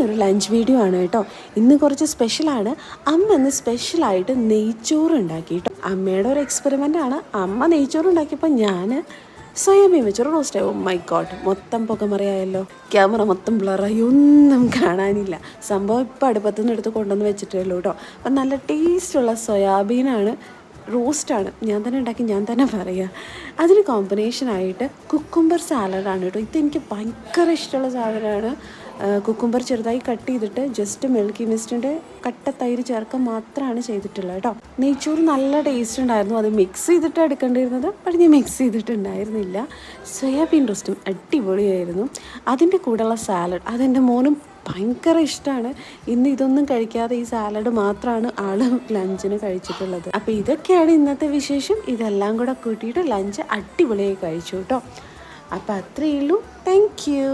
ഇന്നൊരു lunch video ആണ് കേട്ടോ. ഇന്ന് കുറച്ച് സ്പെഷ്യലാണ്. അമ്മ ഇന്ന് സ്പെഷ്യലായിട്ട് നെയ്ച്ചോറ് ഉണ്ടാക്കി കേട്ടോ. അമ്മയുടെ ഒരു എക്സ്പെരിമെൻ്റ് ആണ്. അമ്മ നെയ്ച്ചോറ് ഉണ്ടാക്കിയപ്പോൾ ഞാൻ സോയാബീൻ വെച്ചൊരു റോസ്റ്റ് ആവും. മൈ ഗോഡ്, മൊത്തം പുകമറിയായല്ലോ. ക്യാമറ മൊത്തം ബ്ലറായി, ഒന്നും കാണാനില്ല. സംഭവം ഇപ്പം അടുപ്പത്തുനിന്ന് എടുത്ത് കൊണ്ടുവന്ന് വെച്ചിട്ടേ ഉള്ളൂ കേട്ടോ. അപ്പം നല്ല ടേസ്റ്റുള്ള സോയാബീനാണ്, റോസ്റ്റാണ്. ഞാൻ തന്നെ ഉണ്ടാക്കി, ഞാൻ തന്നെ പറയുക. അതിന് കോമ്പിനേഷനായിട്ട് കുക്കുംബർ സാലഡാണ് കേട്ടോ. ഇതെനിക്ക് ഭയങ്കര ഇഷ്ടമുള്ള സാധനമാണ്. കുക്കുംബർ ചെറുതായി കട്ട് ചെയ്തിട്ട് ജസ്റ്റ് മിൽക്കി മിസ്റ്റിൻ്റെ കട്ട തൈര് ചേർക്കാൻ മാത്രമാണ് ചെയ്തിട്ടുള്ളത് കേട്ടോ. നെയ്ച്ചോറ് നല്ല ടേസ്റ്റ് ഉണ്ടായിരുന്നു. അത് മിക്സ് ചെയ്തിട്ട് എടുക്കേണ്ടിയിരുന്നത്, പക്ഷേ ഞാൻ മിക്സ് ചെയ്തിട്ടുണ്ടായിരുന്നില്ല. സോയാബീൻ റോസ്റ്റും അടിപൊളിയായിരുന്നു. അതിൻ്റെ കൂടെയുള്ള സാലഡ് അതെൻ്റെ മോനും ഭയങ്കര ഇഷ്ടമാണ്. ഇന്ന് ഇതൊന്നും കഴിക്കാതെ ഈ സാലഡ് മാത്രമാണ് ആൾ ലഞ്ചിന് കഴിച്ചിട്ടുള്ളത്. അപ്പോൾ ഇതൊക്കെയാണ് ഇന്നത്തെ വിശേഷം. ഇതെല്ലാം കൂടെ കൂട്ടിയിട്ട് ലഞ്ച് അടിപൊളിയായി കഴിച്ചു കേട്ടോ. അപ്പോൾ അത്രയേ ഉള്ളൂ. Thank you.